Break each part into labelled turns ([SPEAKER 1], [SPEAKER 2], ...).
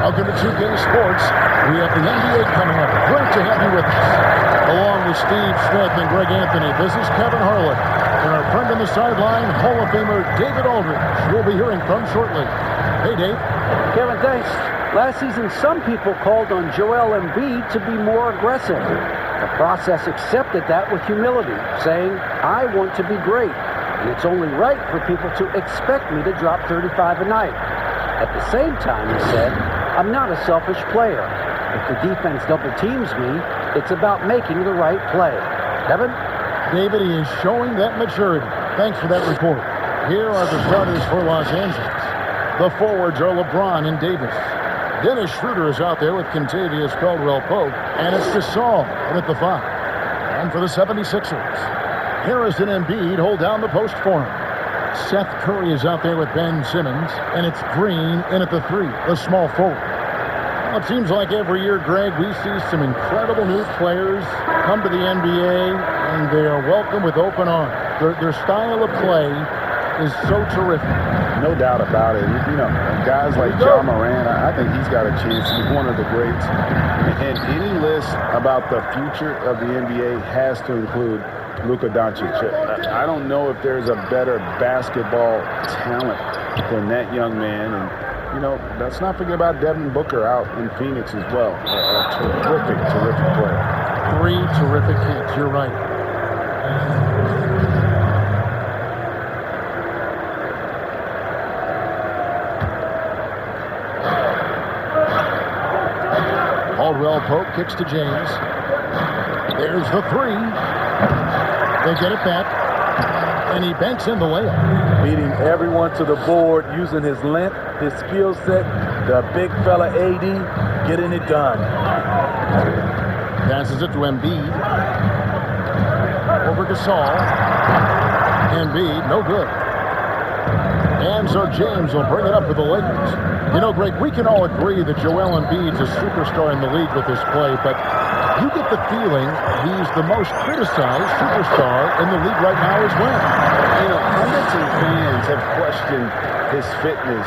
[SPEAKER 1] Welcome to 2K Sports. We have the NBA coming up. Great to have you with us. Along with Steve Smith and Greg Anthony, this is Kevin Harlan. And our friend on the sideline, Hall of Famer David Aldridge. We'll be hearing from shortly. Hey, Dave.
[SPEAKER 2] Kevin, thanks. Last season, some people called on Joel Embiid to be more aggressive. The process accepted that with humility, saying, I want to be great, and it's only right for people to expect me to drop 35 a night. At the same time, he said, I'm not a selfish player. If the defense double teams me, it's about making the right play. Kevin?
[SPEAKER 1] David, he is showing that maturity. Thanks for that report. Here are the starters for Los Angeles. The forwards are LeBron and Davis. Dennis Schroeder is out there with Kentavious Caldwell-Pope, and it's Gasol in at the 5. And for the 76ers, Harrison and Embiid hold down the post for him. Seth Curry is out there with Ben Simmons, and it's Green in at the 3, the small forward. Well, it seems like every year, Greg, we see some incredible new players come to the NBA, and they are welcomed with open arms. Their style of play is so terrific.
[SPEAKER 3] No doubt about it. You know, guys like Ja Morant, I think he's got a chance. He's one of the greats. And any list about the future of the NBA has to include Luka Doncic. I don't know if there's a better basketball talent than that young man. And, you know, let's not forget about Devin Booker out in Phoenix as well. A terrific, terrific player.
[SPEAKER 1] 3 terrific hits. You're right. Caldwell-Pope kicks to James. There's the 3. They get it back, and he banks in the layup.
[SPEAKER 4] Beating everyone to the board, using his length, his skill set, the big fella AD, getting it done.
[SPEAKER 1] Passes it to Embiid. Over Gasol. Embiid, no good. And so James will bring it up for the Lakers. You know, Greg, we can all agree that Joel Embiid's a superstar in the league with his play, but you get the feeling he's the most criticized superstar in the league right now as well.
[SPEAKER 3] You know, pundits and fans have questioned his fitness,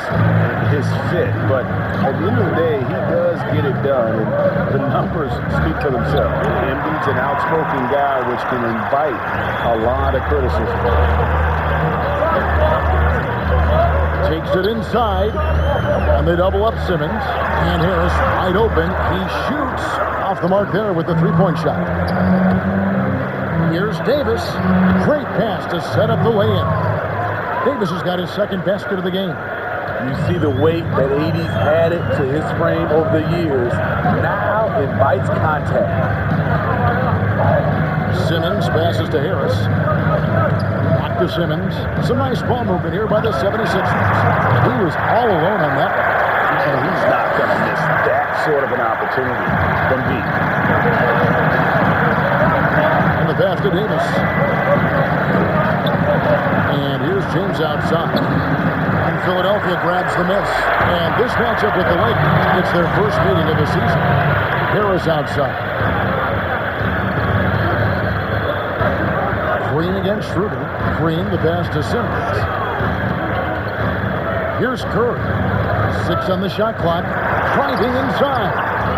[SPEAKER 3] his fit, but at the end of the day, he does get it done, and the numbers speak for themselves. Embiid's an outspoken guy, which can invite a lot of criticism.
[SPEAKER 1] Takes it inside, and they double up Simmons, and Harris wide open. He shoots off the mark there with the three-point shot. Here's Davis. Great pass to set up the lay-in. Davis has got his second basket of the game.
[SPEAKER 4] You see the weight that AD's added to his frame over the years. Now invites contact.
[SPEAKER 1] Simmons passes to Harris. Back to Simmons. Some nice ball movement here by the 76ers. He was all alone on that one.
[SPEAKER 3] And he's not going to miss that sort of an opportunity from B.
[SPEAKER 1] And the pass to Davis. And here's James outside. And Philadelphia grabs the miss. And this matchup with the Lakers, it's their first meeting of the season. Harris outside. Green against Schroeder. Green, the pass to Simmons. Here's Curry. 6 on the shot clock. Driving inside.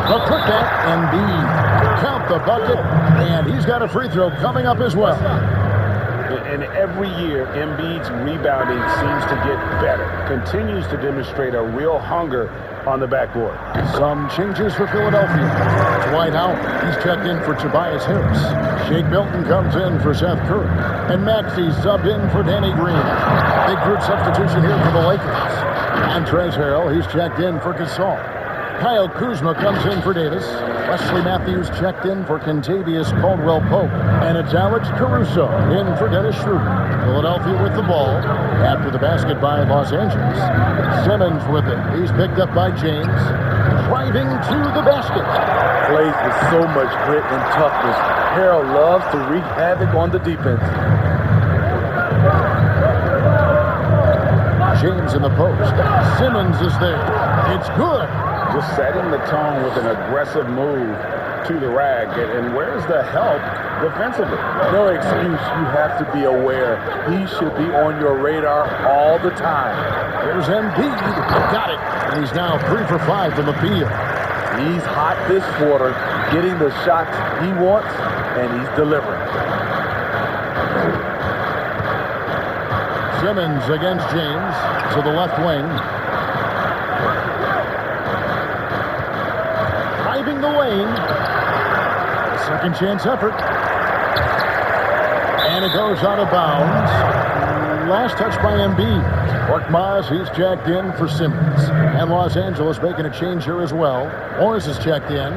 [SPEAKER 1] The putback, Embiid count the bucket, and he's got a free throw coming up as well.
[SPEAKER 3] And every year, Embiid's rebounding seems to get better. Continues to demonstrate a real hunger on the backboard.
[SPEAKER 1] Some changes for Philadelphia. Dwight Howard, he's checked in for Tobias Harris. Shake Milton comes in for Seth Curry. And Maxey subbed in for Danny Green. Big group substitution here for the Lakers. Montrezl Harrell, he's checked in for Gasol. Kyle Kuzma comes in for Davis. Wesley Matthews checked in for Kentavious Caldwell-Pope. And it's Alex Caruso in for Dennis Schroeder. Philadelphia with the ball. After the basket by Los Angeles. Simmons with it. He's picked up by James. Driving to the basket.
[SPEAKER 4] Plays with so much grit and toughness. Harrell loves to wreak havoc on the defense.
[SPEAKER 1] James in the post. Simmons is there. It's good.
[SPEAKER 3] Just setting the tone with an aggressive move to the rag. And where's the help defensively?
[SPEAKER 4] No excuse. You have to be aware. He should be on your radar all the time.
[SPEAKER 1] Here's Embiid. Got it. And he's now 3 for 5 from the field.
[SPEAKER 4] He's hot this quarter, getting the shots he wants, and he's delivering.
[SPEAKER 1] Simmons against James to the left wing. Driving the lane. Second chance effort. And it goes out of bounds. Last touch by Embiid. Korkmaz, he's checked in for Simmons. And Los Angeles making a change here as well. Morris is checked in.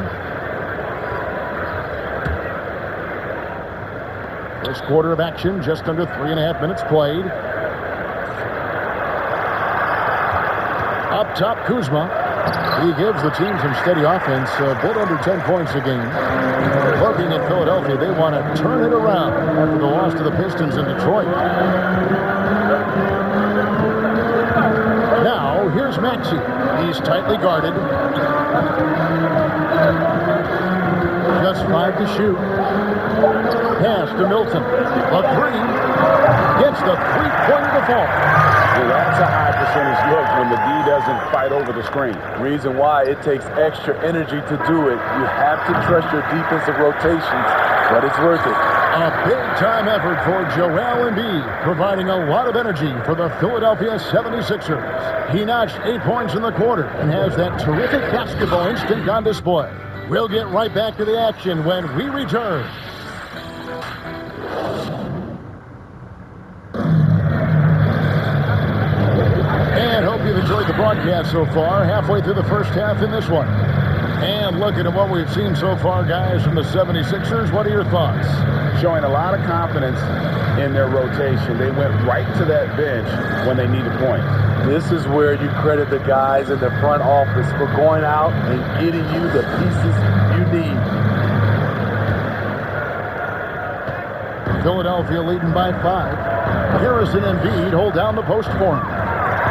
[SPEAKER 1] First quarter of action, just under 3.5 minutes played. Up top, Kuzma. He gives the team some steady offense, a bit under 10 points a game. Looking at Philadelphia, they want to turn it around after the loss to the Pistons in Detroit. Now, here's Maxey. He's tightly guarded. Just 5 to shoot. Pass to Milton. A three. Gets the three-pointer to fall.
[SPEAKER 3] Well, that's a high percentage look when the D doesn't fight over the screen.
[SPEAKER 4] Reason why it takes extra energy to do it. You have to trust your defensive rotations, but it's worth it.
[SPEAKER 1] A big-time effort for Joel Embiid, providing a lot of energy for the Philadelphia 76ers. He notched 8 points in the quarter and has that terrific basketball instinct on display. We'll get right back to the action when we return. And hope you've enjoyed the broadcast so far. Halfway through the first half in this one. And looking at what we've seen so far, guys, from the 76ers, what are your thoughts?
[SPEAKER 3] Showing a lot of confidence in their rotation. They went right to that bench when they needed points.
[SPEAKER 4] This is where you credit the guys in the front office for going out and getting you the pieces you need.
[SPEAKER 1] Philadelphia leading by 5. Harrison and Embiid hold down the post for him.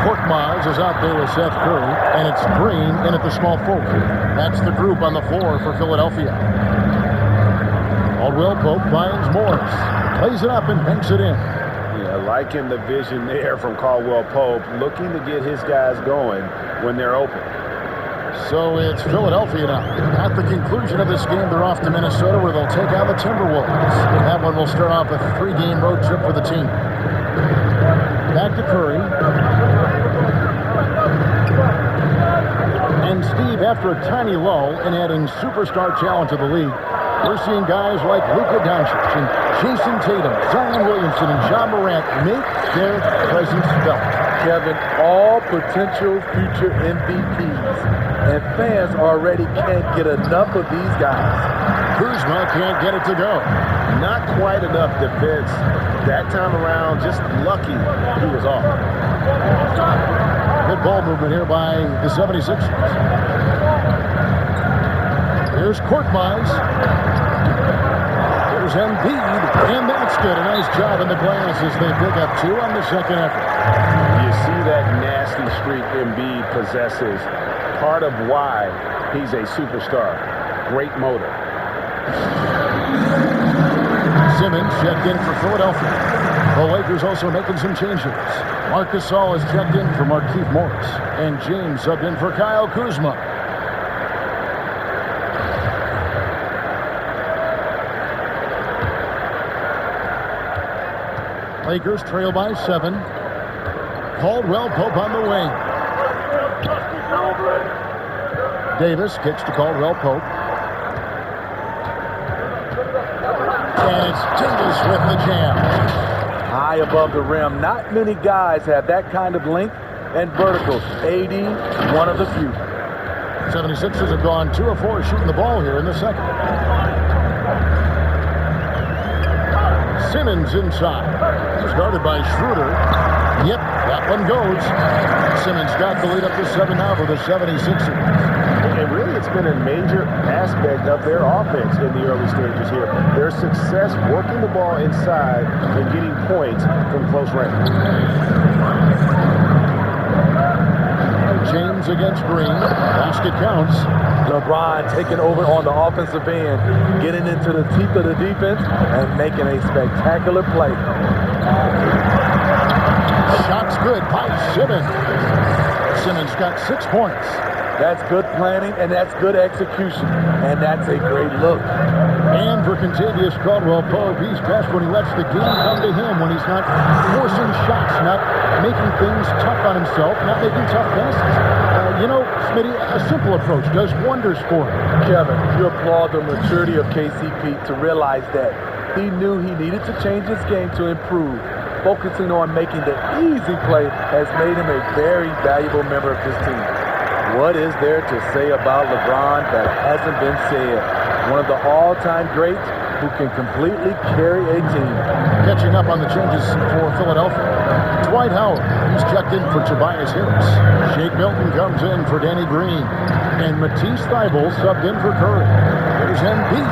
[SPEAKER 1] Korkmaz is out there with Seth Curry, and it's Green in at the small forward. That's the group on the floor for Philadelphia. Caldwell-Pope finds Morris. Plays it up and banks it in.
[SPEAKER 3] Yeah, liking the vision there from Caldwell-Pope, looking to get his guys going when they're open.
[SPEAKER 1] So it's Philadelphia now. At the conclusion of this game, they're off to Minnesota where they'll take on the Timberwolves. That one will start off a 3-game road trip for the team. Back to Curry. And Steve, after a tiny lull in adding superstar talent to the league, we're seeing guys like Luka Doncic and Jason Tatum, Zion Williamson, and John Morant make their presence felt.
[SPEAKER 4] Kevin, all potential future MVPs, and fans already can't get enough of these guys.
[SPEAKER 1] Kuzma can't get it to go.
[SPEAKER 3] Not quite enough defense that time around. Just lucky he was off.
[SPEAKER 1] Good ball movement here by the 76ers. Here's Korkmaz. Here's Embiid, and that's good. A nice job in the glass as they pick up 2 on the second effort.
[SPEAKER 3] You see that nasty streak Embiid possesses. Part of why he's a superstar. Great motor.
[SPEAKER 1] Simmons checked in for Philadelphia. The Lakers also making some changes. Marc Gasol is checked in for Markieff Morris. And James subbed in for Kyle Kuzma. Lakers trail by 7. Caldwell Pope on the wing. Davis kicks to Caldwell Pope. And it's Davis with the jam.
[SPEAKER 4] High above the rim. Not many guys have that kind of length and vertical. AD, one of the few.
[SPEAKER 1] 76ers have gone 2 of 4 shooting the ball here in the second. Simmons inside. He's guarded by Schroeder. Yep, that one goes. Simmons got the lead up to 7 now for the 76ers.
[SPEAKER 3] And really, it's been a major aspect of their offense in the early stages here. Their success working the ball inside and getting points from close range.
[SPEAKER 1] James against Green. Basket counts.
[SPEAKER 4] LeBron taking over on the offensive end, getting into the teeth of the defense and making a spectacular play.
[SPEAKER 1] Shot's good by Simmons. Simmons got 6 points.
[SPEAKER 4] That's good planning, and that's good execution, and that's a great look.
[SPEAKER 1] And for Contavious Caldwell Pope, he's best when he lets the game come to him, when he's not forcing shots, not making things tough on himself, not making tough passes. Smitty, a simple approach does wonders for him.
[SPEAKER 4] Kevin, you applaud the maturity of KCP to realize that he knew he needed to change his game to improve. Focusing on making the easy play has made him a very valuable member of this team. What is there to say about LeBron that hasn't been said? One of the all-time greats who can completely carry a team.
[SPEAKER 1] Catching up on the changes for Philadelphia. Dwight Howard, he's checked in for Tobias Harris. Shake Milton comes in for Danny Green. And Matisse Thybulle subbed in for Curry. Here's Embiid.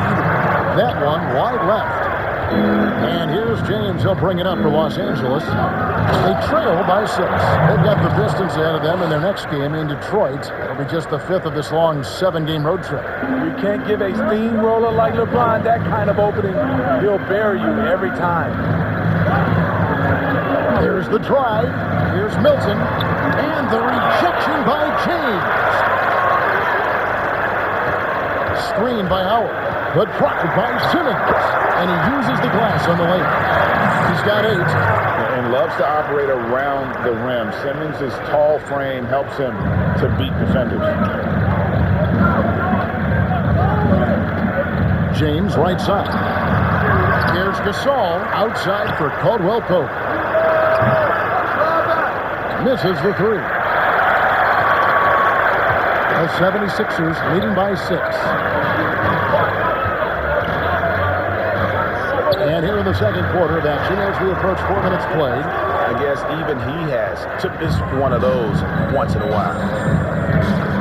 [SPEAKER 1] That one wide left. And here's James. He'll bring it up for Los Angeles. They trail by 6. They've got the Pistons ahead of them in their next game in Detroit. It'll be just the 5th of this long 7-game road trip.
[SPEAKER 4] You can't give a steamroller like LeBron that kind of opening. He'll bury you every time.
[SPEAKER 1] There's the drive. Here's Milton. And the rejection by James. Screen by Howard. The drive by Simmons. And he uses the glass on the lane. He's got 8.
[SPEAKER 3] And loves to operate around the rim. Simmons' tall frame helps him to beat defenders.
[SPEAKER 1] James right side. Here's Gasol outside for Caldwell Pope. Misses the 3. The 76ers leading by 6. And here in the second quarter of action as we approach 4 minutes played.
[SPEAKER 3] I guess even he has to miss one of those once in a while.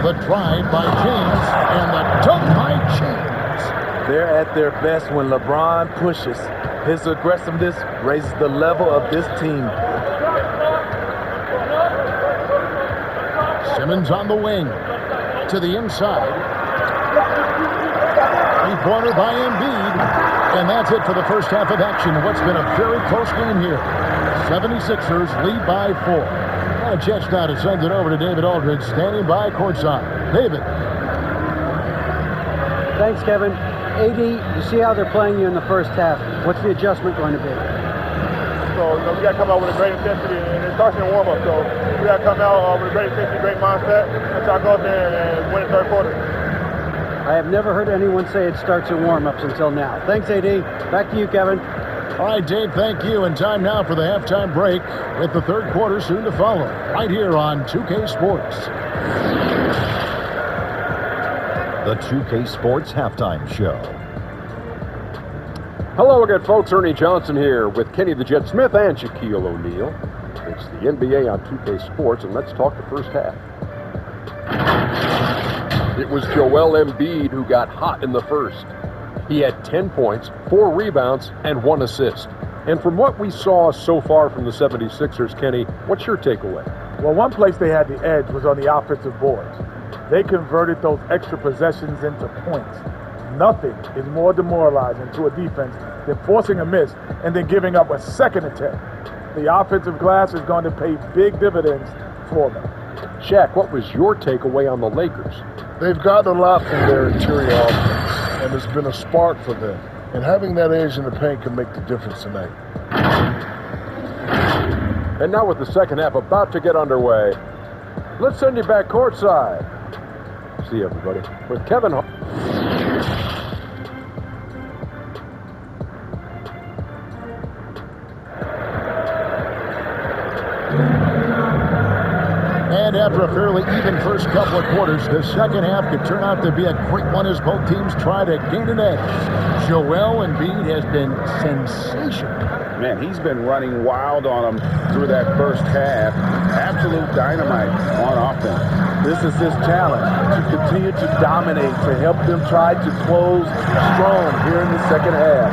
[SPEAKER 1] The drive by James and the dunk by James.
[SPEAKER 4] They're at their best when LeBron pushes. His aggressiveness raises the level of this team.
[SPEAKER 1] Simmons on the wing. To the inside. 3-pointer by Embiid. And that's it for the first half of action. What's been a very close game here. 76ers lead by 4. Got a chance now to send it over to David Aldridge, standing by courtside. David.
[SPEAKER 2] Thanks, Kevin. AD, you see how they're playing you in the first half. What's the adjustment going to be?
[SPEAKER 5] So, we got to come out with a great intensity, and it starts in the warm-up. So, we got to come out with a great intensity, great mindset, and try to go out there and win the third quarter.
[SPEAKER 2] I have never heard anyone say it starts in warm-ups until now. Thanks, AD. Back to you, Kevin.
[SPEAKER 1] All right, Dave, thank you. And time now for the halftime break with the third quarter soon to follow. Right here on 2K Sports.
[SPEAKER 6] The 2K Sports Halftime Show.
[SPEAKER 7] Hello again, folks. Ernie Johnson here with Kenny the Jet Smith and Shaquille O'Neal. It's the NBA on 2K Sports, and let's talk the first half. It was Joel Embiid who got hot in the first. He had 10 points, 4 rebounds, and 1 assist. And from what we saw so far from the 76ers, Kenny, what's your takeaway?
[SPEAKER 5] Well, one place they had the edge was on the offensive boards. They converted those extra possessions into points. Nothing is more demoralizing to a defense than forcing a miss and then giving up a second attempt. The offensive glass is going to pay big dividends for them.
[SPEAKER 7] Shaq, what was your takeaway on the Lakers?
[SPEAKER 8] They've gotten a lot from their interior offense, and it's been a spark for them. And having that edge in the paint can make the difference tonight.
[SPEAKER 7] And now with the second half about to get underway, let's send you back courtside. See everybody with Kevin Hart.
[SPEAKER 1] And after a fairly even first couple of quarters, the second half could turn out to be a quick one as both teams try to gain an edge. Joel Embiid has been sensational.
[SPEAKER 3] Man, he's been running wild on them through that first half. Absolute dynamite on offense.
[SPEAKER 4] This is his challenge, to continue to dominate, to help them try to close strong here in the second half.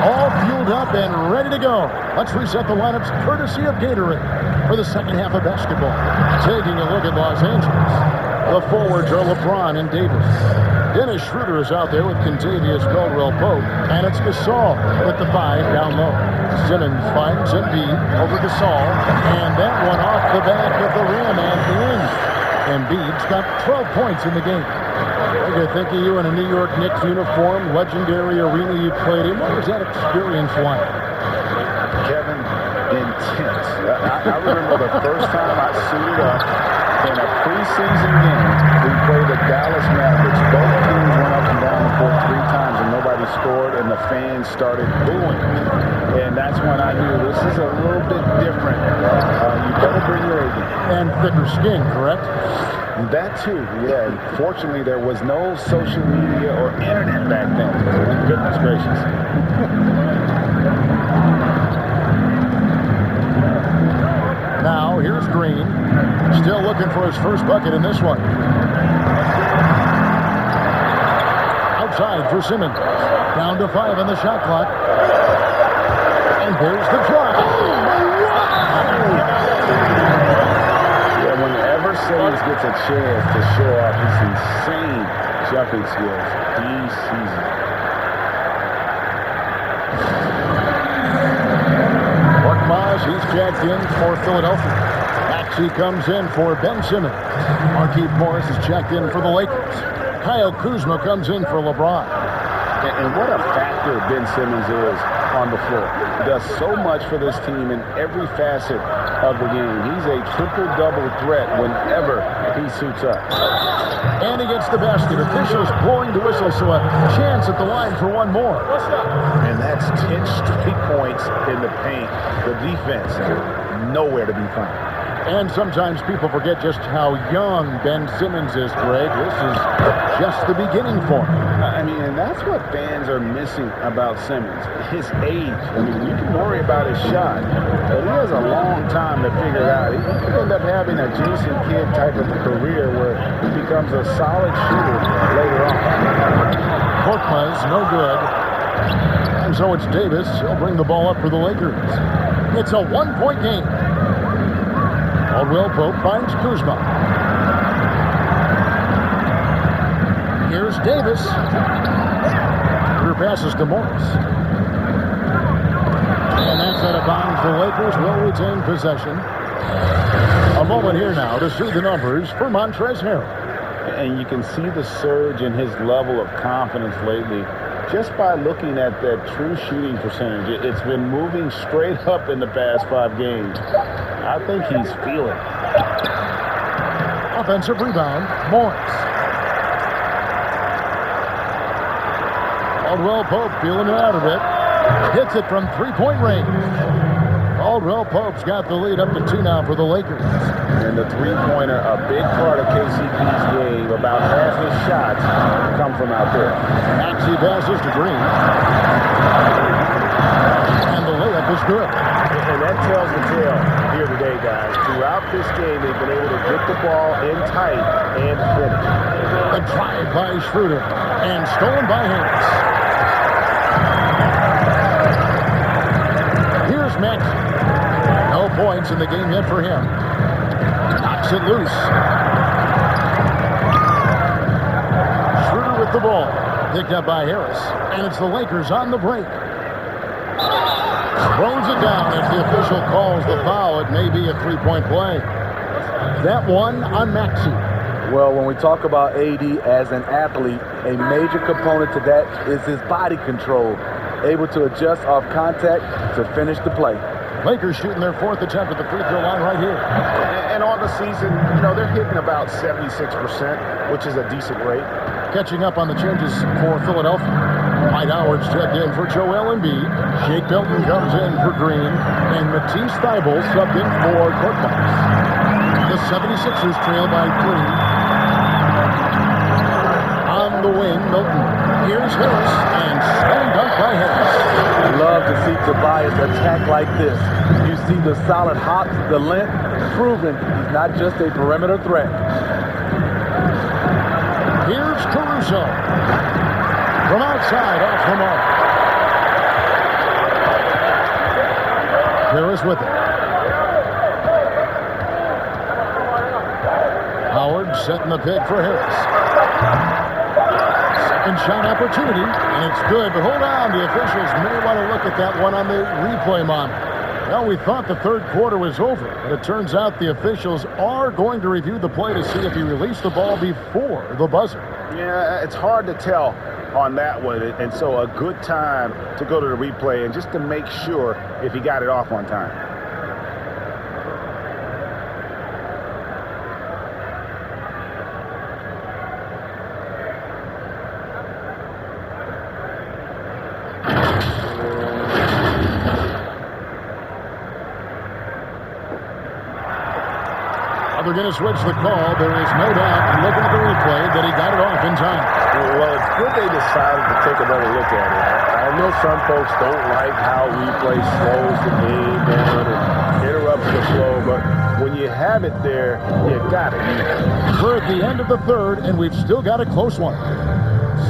[SPEAKER 1] All fueled up and ready to go. Let's reset the lineups courtesy of Gatorade for the second half of basketball. Taking a look at Los Angeles. The forwards are LeBron and Davis. Dennis Schroeder is out there with Kentavious Caldwell-Pope, and it's Gasol with the 5 down low. Simmons finds Embiid over Gasol, and that one off the back of the rim and in. Embiid's got 12 points in the game. I could think of you in a New York Knicks uniform, legendary arena you played in. What was that experience like?
[SPEAKER 3] Kevin, intense. I remember the first time I suited up in a preseason game. We played the Dallas Mavericks. Both teams went up and down the court 3 times and nobody scored, and the fans started booing. And that's when I knew this is a little bit different. You better bring your A game.
[SPEAKER 1] And thicker skin, correct?
[SPEAKER 3] That too, yeah. Fortunately, there was no social media or internet back then. Goodness gracious.
[SPEAKER 1] Now, here's Green. Still looking for his first bucket in this one. Outside for Simmons. Down to 5 on the shot clock. And there's the drop.
[SPEAKER 3] Yeah, whenever Simmons gets a chance to show off his insane jumping skills, he sees it.
[SPEAKER 1] He's checked in for Philadelphia. Maxey comes in for Ben Simmons. Markieff Morris is checked in for the Lakers. Kyle Kuzma comes in for LeBron.
[SPEAKER 3] And what a factor Ben Simmons is on the floor. He does so much for this team in every facet of the game. He's a triple-double threat whenever he suits up.
[SPEAKER 1] And he gets the basket. Officials blowing the whistle, so a chance at the line for one more.
[SPEAKER 3] And that's 10 straight points in the paint. The defense, nowhere to be found.
[SPEAKER 1] And sometimes people forget just how young Ben Simmons is, Greg. This is just the beginning for him.
[SPEAKER 3] I mean, and that's what fans are missing about Simmons. His age. I mean, you can worry about his shot, but he has a long time to figure it out. He could end up having a Jason Kidd type of career where he becomes a solid shooter later on.
[SPEAKER 1] Korkmaz, no good. And so it's Davis. He'll bring the ball up for the Lakers. It's a one-point game. Caldwell-Pope finds Kuzma. Here's Davis. Clear passes to Morris. And that's out of bounds. The Lakers will retain possession. A moment here now to see the numbers for Montrezl Harrell.
[SPEAKER 3] And you can see the surge in his level of confidence lately just by looking at that true shooting percentage. It's been moving straight up in the past 5 games. I think he's feeling it.
[SPEAKER 1] Offensive rebound, Morris. Caldwell-Pope feeling it out a bit. Hits it from 3-point range. Caldwell-Pope's got the lead up to 2 now for the Lakers.
[SPEAKER 3] And the three-pointer, a big part of KCP's game. About half his shots come from out there.
[SPEAKER 1] Maxey passes to Green. And the layup is good.
[SPEAKER 3] And that tells the tale here today, guys. Throughout this game, they've been able to get the ball in tight and finish.
[SPEAKER 1] A drive by Schroeder. And stolen by Harris. Here's Maxey. No points in the game yet for him. Knocks it loose. Schroeder with the ball. Picked up by Harris. And it's the Lakers on the break. Throws it down as the official calls the foul. It may be a 3-point play. That one on Maxey.
[SPEAKER 4] Well, when we talk about AD as an athlete, a major component to that is his body control. Able to adjust off contact to finish the play.
[SPEAKER 1] Lakers shooting their 4th attempt at the free throw line right here.
[SPEAKER 3] And on the season, they're hitting about 76%, which is a decent rate.
[SPEAKER 1] Catching up on the changes for Philadelphia. Dwight Howard's checked in for Joel Embiid. Shake Milton comes in for Green. And Matisse Thybulle subbed in for Korkmaz. The 76ers trail by 3. On the wing, Milton. Here's Harris, and slam dunk by Harris.
[SPEAKER 4] I love to see Tobias attack like this. You see the solid hops, the length, proving he's not just a perimeter threat.
[SPEAKER 1] Here's Caruso. From outside, off the mark. Harris with it. Howard setting the pick for Harris. Second shot opportunity, and it's good, but hold on. The officials may want to look at that one on the replay monitor. Well, we thought the third quarter was over, but it turns out the officials are going to review the play to see if he released the ball before the buzzer.
[SPEAKER 3] Yeah, it's hard to tell on that one, and so a good time to go to the replay and just to make sure if he got it off on time.
[SPEAKER 1] They're going to switch the call. There is no doubt, looking at the replay, that he got it off in time.
[SPEAKER 8] Well, it's good they decided to take another look at it. I know some folks don't like how replay slows the game down and interrupts the flow, but when you have it there, you got it.
[SPEAKER 1] We're at the end of the third, and we've still got a close one.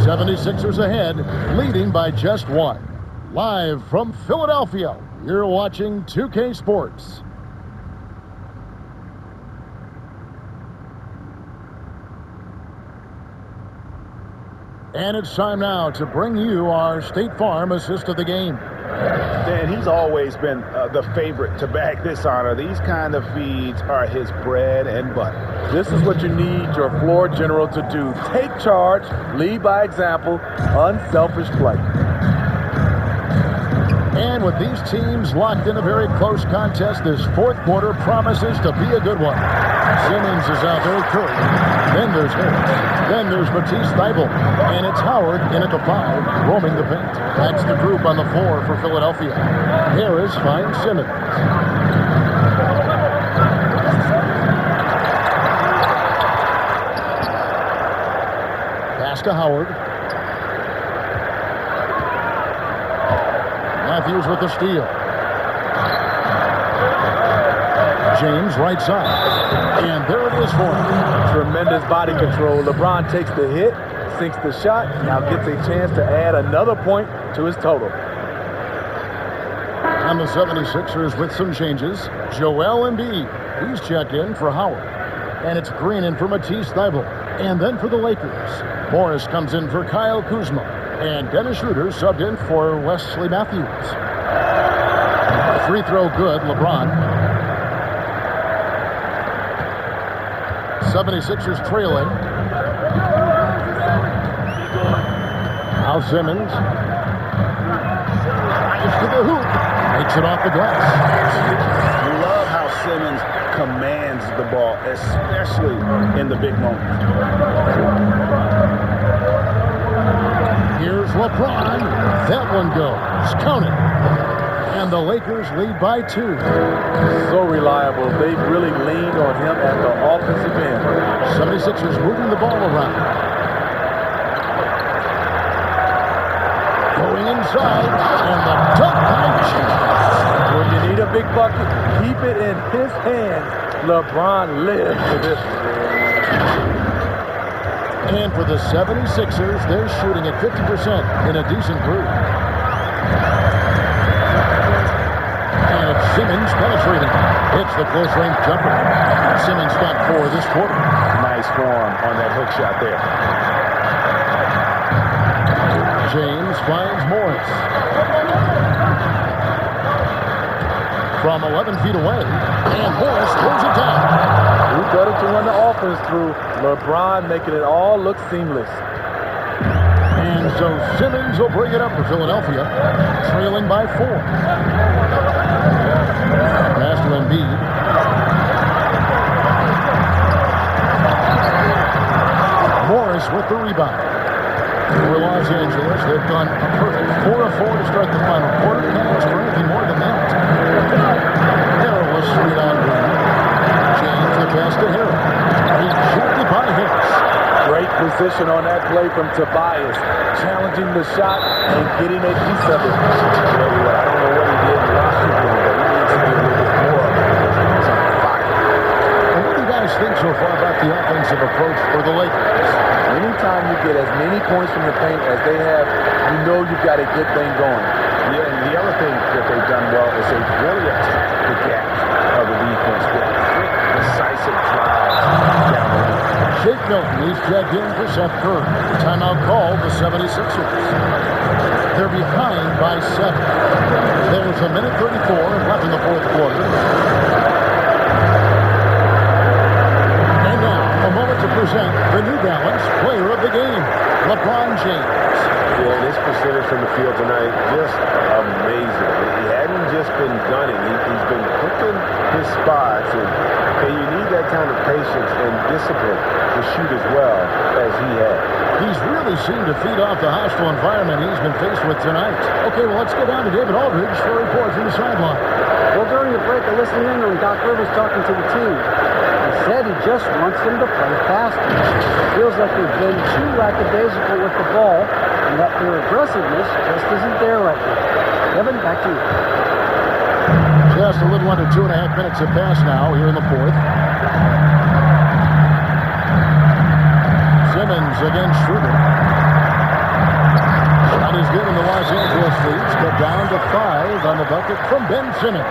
[SPEAKER 1] 76ers ahead, leading by just 1. Live from Philadelphia, you're watching 2K Sports. And it's time now to bring you our State Farm assist of the game.
[SPEAKER 3] Dan, he's always been the favorite to bag this honor. These kind of feeds are his bread and butter.
[SPEAKER 4] This is what you need your floor general to do. Take charge, lead by example, unselfish play.
[SPEAKER 1] And with these teams locked in a very close contest, this fourth quarter promises to be a good one. Simmons is out there, Curry. Then there's Harris. Then there's Matisse Thybulle. And it's Howard in at the 5, roaming the paint. That's the group on the floor for Philadelphia. Harris finds Simmons. Pass to Howard. Matthews with the steal. James right side. And there it is for him.
[SPEAKER 4] Tremendous body control. LeBron takes the hit, sinks the shot, now gets a chance to add another point to his total.
[SPEAKER 1] And the 76ers with some changes. Joel Embiid, he's checked in for Howard. And it's Green in for Matisse Thybulle. And then for the Lakers, Morris comes in for Kyle Kuzma. And Dennis Schroeder subbed in for Wesley Matthews. Free throw good, LeBron. 76ers trailing. Now Simmons. Drives to the hoop. Makes it off the glass.
[SPEAKER 3] You love how Simmons commands the ball, especially in the big moments.
[SPEAKER 1] Here's LeBron. That one goes. Count it. And the Lakers lead by 2.
[SPEAKER 4] So reliable. They've really leaned on him at the offensive end.
[SPEAKER 1] 76ers moving the ball around. Going inside. And the dunk by James.
[SPEAKER 4] When you need a big bucket, keep it in his hands. LeBron lives for this.
[SPEAKER 1] And for the 76ers, they're shooting at 50% in a decent group. And it's Simmons penetrating. Hits the close-range jumper. Simmons got 4 this quarter.
[SPEAKER 3] Nice form on that hook shot there.
[SPEAKER 1] James finds Morris. From 11 feet away. And Morris throws it down.
[SPEAKER 4] Who better to run the offense through? LeBron making it all look seamless.
[SPEAKER 1] And so Simmons will bring it up for Philadelphia, trailing by 4. Pass to Embiid. Morris with the rebound. For Los Angeles, they've gone a perfect 4-4 to start the final quarter. Can't ask for anything more than that. Harrell was sweet on Green. James the pass to Harrell. Rejected by Hicks.
[SPEAKER 4] Great position on that play from Tobias, challenging the shot and getting a piece of it. I don't know what he did last game, but he needs to do a little bit more of it because he's on fire.
[SPEAKER 1] And what do you guys think so far about the offensive approach for the Lakers?
[SPEAKER 4] Anytime you get as many points from the paint as they have, you know you've got a good thing going.
[SPEAKER 3] Yeah, and the other thing that they've done well is they've really attacked the gap of the defense with quick, decisive drives down the lane.
[SPEAKER 1] Shake Milton, he's checked in for Seth Curry. Timeout called the 76ers. They're behind by 7. There's a minute 34 left in the fourth quarter. And now, a moment to present the New Balance Player of the Game, LeBron James.
[SPEAKER 8] Yeah, and his percentage from the field tonight, just amazing. He hadn't just been gunning. He's been picking his spots, and you need that kind of patience and discipline to shoot as well as he has.
[SPEAKER 1] He's really seemed to feed off the hostile environment he's been faced with tonight. Okay, well, let's go down to David Aldridge for a report from the sideline.
[SPEAKER 2] Well, during the break, I listened in on Doc Rivers talking to the team. He said he just wants them to play faster. Feels like they've been too lackadaisical with the ball, and that their aggressiveness just isn't there right now. Kevin, back to you.
[SPEAKER 1] Just a little under 2.5 minutes have passed now here in the fourth. Simmons against Schroeder. Shot is good, and the Los Angeles leads cut down to 5 on the bucket from Ben Simmons.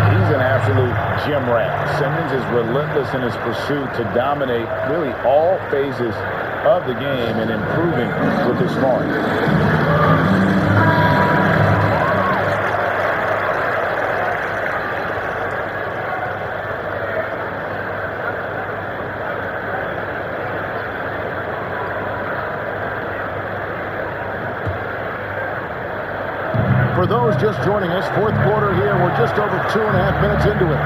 [SPEAKER 3] He's an absolute gym rat. Simmons is relentless in his pursuit to dominate really all phases of the game and improving with his scoring.
[SPEAKER 1] For those just joining us, fourth quarter here. We're just over 2.5 minutes into it.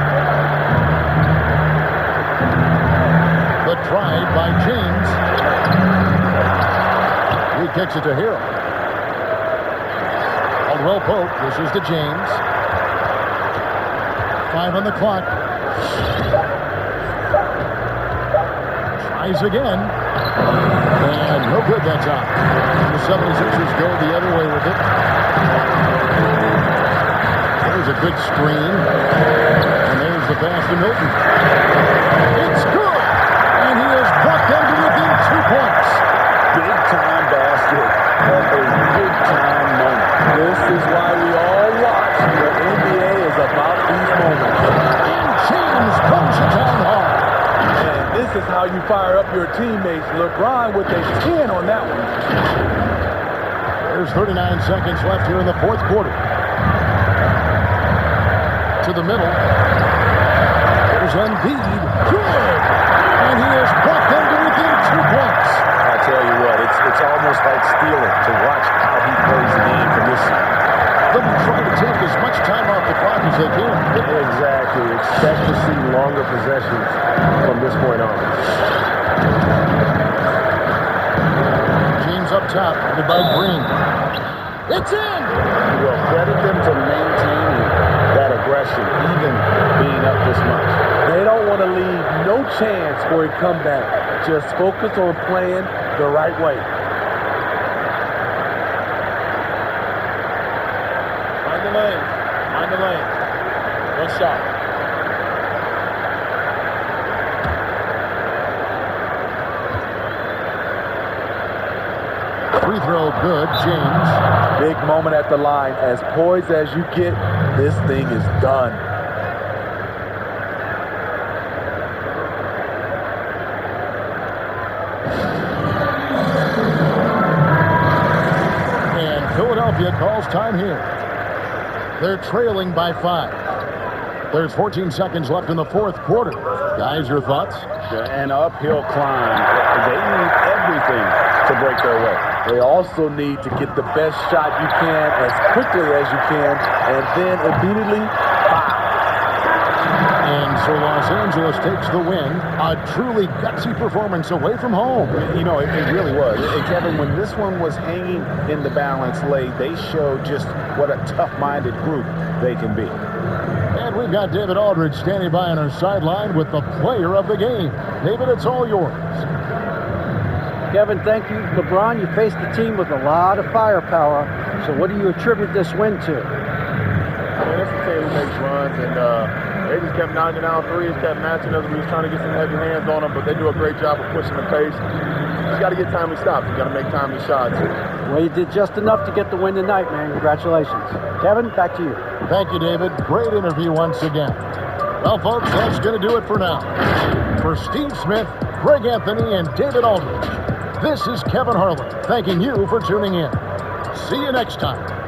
[SPEAKER 1] The drive by James. He kicks it to Harrell. Caldwell Pope pushes to James. 5 on the clock. Tries again. And no good that time. The 76ers go the other way with it. There's a good screen. And there's the pass to Milton. It's good! And he has brought them to within 2 points.
[SPEAKER 3] Big-time basket at a big-time moment.
[SPEAKER 4] This is why we all watch. The NBA is about these moments.
[SPEAKER 1] And James pulls it down hard.
[SPEAKER 4] And this is how you fire up your teammates. LeBron with a 10 on that one.
[SPEAKER 1] There's 39 seconds left here in the fourth quarter. To the middle. There's Embiid. Good! And he has brought them to within 2 points.
[SPEAKER 3] I tell you what, it's almost like stealing to watch how he plays the game from this side.
[SPEAKER 1] They'll be trying to take as much time off the clock as they can.
[SPEAKER 8] Exactly. Expect to see longer possessions from this point on.
[SPEAKER 1] James up top, headed by Green. It's in!
[SPEAKER 3] Well, credit them to maintaining that aggression, even being up this much.
[SPEAKER 4] They don't want to leave no chance for a comeback. Just focus on playing the right way.
[SPEAKER 5] Mind the lane. Mind the lane. No shot.
[SPEAKER 1] Free throw good, James.
[SPEAKER 4] Big moment at the line. As poised as you get, this thing is done.
[SPEAKER 1] And Philadelphia calls time here. They're trailing by 5. There's 14 seconds left in the fourth quarter. Guys, your thoughts?
[SPEAKER 3] An uphill climb. They need everything to break their way.
[SPEAKER 4] they also need to get the best shot you can as quickly as you can, and then immediately foul.
[SPEAKER 1] And so Los Angeles takes the win. A truly gutsy performance away from home.
[SPEAKER 3] You know, it really was. And Kevin, when this one was hanging in the balance late, they showed just what a tough-minded group they can be.
[SPEAKER 1] And we've got David Aldridge standing by on our sideline with the player of the game. David, it's all yours.
[SPEAKER 2] Kevin, thank you. LeBron, you faced the team with a lot of firepower. So what do you attribute this win to?
[SPEAKER 9] I mean, it's a team who makes runs, and they just kept knocking down threes, kept matching us. We was trying to get some heavy hands on them, but they do a great job of pushing the pace. You just got to get timely stops. You got to make timely shots.
[SPEAKER 2] Well, you did just enough to get the win tonight, man. Congratulations. Kevin, back to you.
[SPEAKER 1] Thank you, David. Great interview once again. Well, folks, that's going to do it for now. For Steve Smith, Greg Anthony, and David Aldridge, this is Kevin Harlan thanking you for tuning in. See you next time.